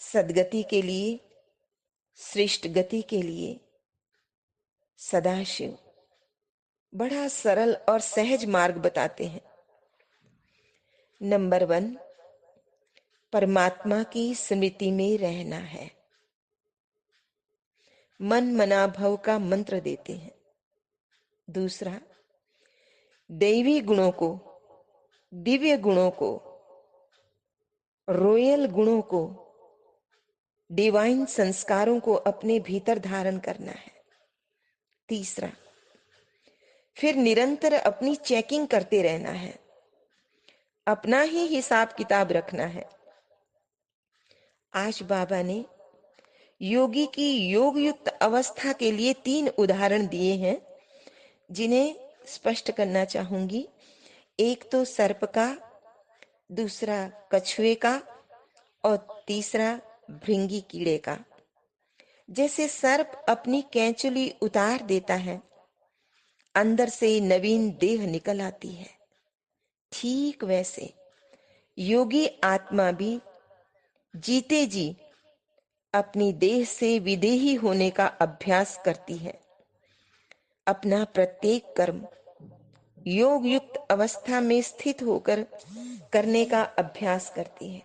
सद्गति के लिए, श्रेष्ठ गति के लिए सदाशिव बड़ा सरल और सहज मार्ग बताते हैं। नंबर 1, परमात्मा की स्मृति में रहना है। मन मना भव का मंत्र देते हैं। दूसरा, दैवी गुणों को, दिव्य गुणों को, रॉयल गुणों को, डिवाइन संस्कारों को अपने भीतर धारण करना है। तीसरा, फिर निरंतर अपनी चेकिंग करते रहना है, अपना ही हिसाब किताब रखना है। आज बाबा ने योगी की योग युक्त अवस्था के लिए 3 उदाहरण दिए हैं, जिन्हें स्पष्ट करना चाहूंगी। एक तो सर्प का, दूसरा कछुए का और तीसरा भृंगी कीड़े का। जैसे सर्प अपनी कैंचुली उतार देता है, अंदर से नवीन देह निकल आती है, ठीक वैसे योगी आत्मा भी जीते जी अपनी देह से विदेही होने का अभ्यास करती है। अपना प्रत्येक कर्म योग युक्त अवस्था में स्थित होकर करने का अभ्यास करती है।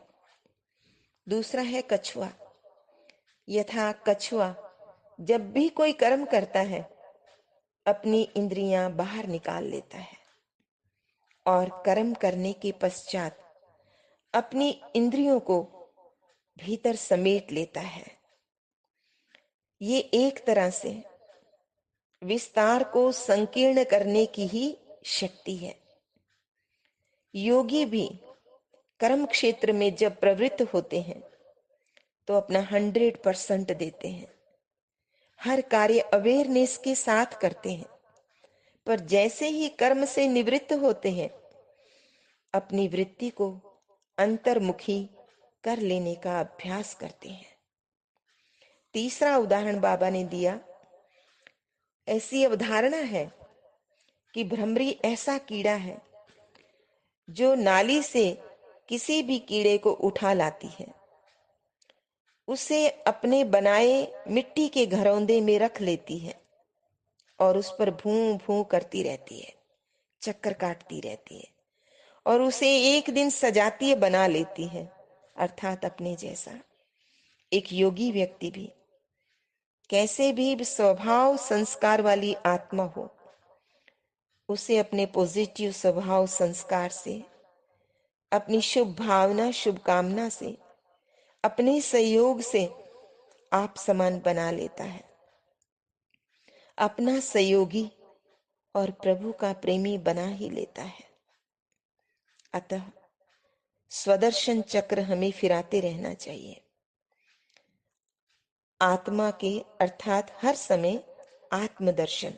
दूसरा है कछुआ। यथा कछुआ जब भी कोई कर्म करता है, अपनी इंद्रियां बाहर निकाल लेता है और कर्म करने के पश्चात अपनी इंद्रियों को भीतर समेट लेता है। ये एक तरह से विस्तार को संकीर्ण करने की ही शक्ति है। योगी भी कर्म क्षेत्र में जब प्रवृत्त होते हैं तो अपना 100% देते हैं, हर कार्य अवेयरनेस के साथ करते हैं। पर जैसे ही कर्म से निवृत्त होते हैं, अपनी वृत्ति को अंतर्मुखी कर लेने का अभ्यास करते हैं। तीसरा उदाहरण बाबा ने दिया। ऐसी अवधारणा है कि भ्रमरी ऐसा कीड़ा है जो नाली से किसी भी कीड़े को उठा लाती है, उसे अपने बनाए मिट्टी के घरौंदे में रख लेती है और उस पर भूं भूं करती रहती है, चक्कर काटती रहती है और उसे एक दिन सजातीय बना लेती है, अर्थात अपने जैसा। एक योगी व्यक्ति भी कैसे भी स्वभाव संस्कार वाली आत्मा हो, उसे अपने पॉजिटिव स्वभाव संस्कार से, अपनी शुभ भावना शुभकामना से, अपने सहयोग से आप समान बना लेता है, अपना सहयोगी और प्रभु का प्रेमी बना ही लेता है। अतः स्वदर्शन चक्र हमें फिराते रहना चाहिए। आत्मा के अर्थात हर समय आत्मदर्शन,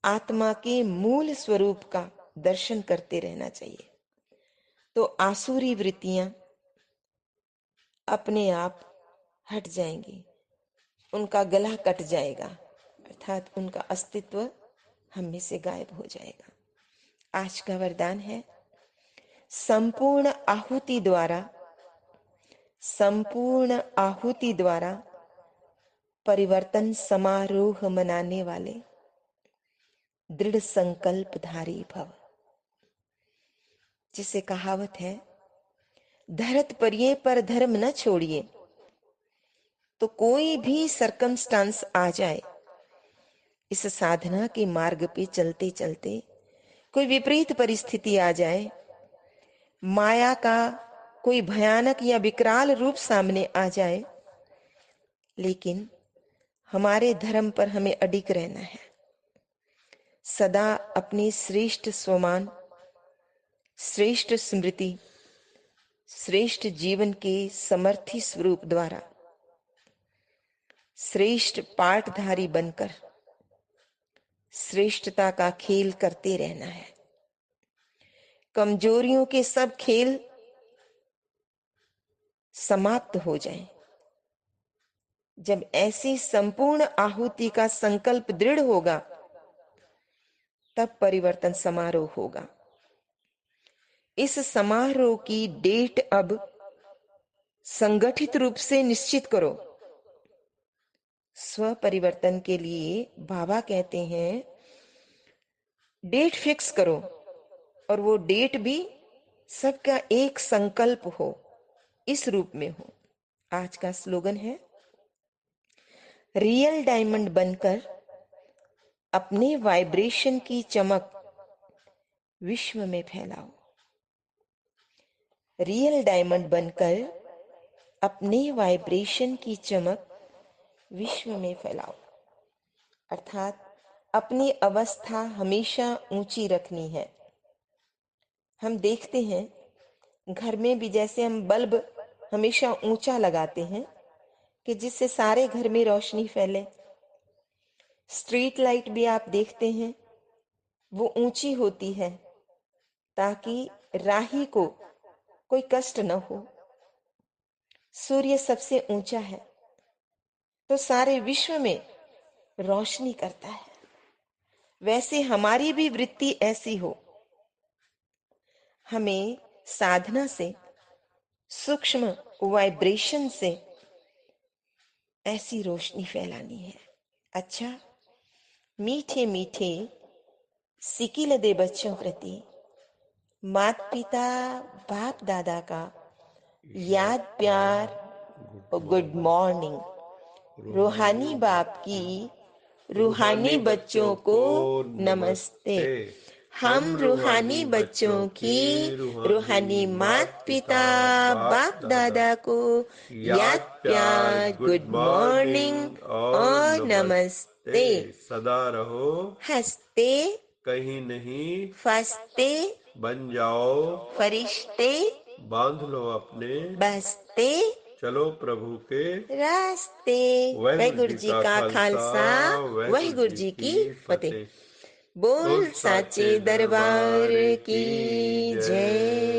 आत्मा के मूल स्वरूप का दर्शन करते रहना चाहिए। तो आसुरी वृत्तियां अपने आप हट जाएंगी, उनका गला कट जाएगा, अर्थात उनका अस्तित्व हम में से गायब हो जाएगा। आज का वरदान है, संपूर्ण आहुति द्वारा परिवर्तन समारोह मनाने वाले दृढ़ संकल्पधारी भव। जिसे कहावत है, धरत परिये पर धर्म न छोड़िए। तो कोई भी सरकमस्टांस आ जाए, इस साधना के मार्ग पे चलते चलते कोई विपरीत परिस्थिति आ जाए, माया का कोई भयानक या विकराल रूप सामने आ जाए, लेकिन हमारे धर्म पर हमें अडिग रहना है। सदा अपने श्रेष्ठ स्वमान, श्रेष्ठ स्मृति, श्रेष्ठ जीवन के समर्थी स्वरूप द्वारा श्रेष्ठ पाठधारी बनकर श्रेष्ठता का खेल करते रहना है। कमजोरियों के सब खेल समाप्त हो जाएं। जब ऐसी संपूर्ण आहुति का संकल्प दृढ़ होगा, तब परिवर्तन समारोह होगा। इस समारोह की डेट अब संगठित रूप से निश्चित करो। स्व परिवर्तन के लिए बाबा कहते हैं डेट फिक्स करो, और वो डेट भी सबका एक संकल्प हो, इस रूप में हो। आज का स्लोगन है रियल डायमंड बनकर अपने वाइब्रेशन की चमक विश्व में फैलाओ। रियल डायमंड बनकर अपने वाइब्रेशन की चमक विश्व में फैलाओ, अर्थात अपनी अवस्था हमेशा ऊंची रखनी है। हम देखते हैं घर में भी, जैसे हम बल्ब हमेशा ऊंचा लगाते हैं कि जिससे सारे घर में रोशनी फैले। स्ट्रीट लाइट भी आप देखते हैं वो ऊंची होती है ताकि राही को कोई कष्ट न हो। सूर्य सबसे ऊंचा है तो सारे विश्व में रोशनी करता है। वैसे हमारी भी वृत्ति ऐसी हो। हमें साधना से, सूक्ष्म वाइब्रेशन से ऐसी रोशनी फैलानी है। अच्छा, मीठे मीठे सिकिल दे बच्चों प्रति माता पिता बाप दादा का याद प्यार और गुड मॉर्निंग। रूहानी बाप की रूहानी बच्चों को नमस्ते। हम रूहानी बच्चों की रूहानी माता पिता बाप दादा को याद प्यार गुड मॉर्निंग और नमस्ते। सदा रहो हंसते कहीं नहीं फंसते बन जाओ फरिश्ते बांध लो अपने बसते चलो प्रभु के रास्ते। वाहिगुरु जी का खालसा वाहिगुरु जी की फतेह। बोल साचे दरबार की जय।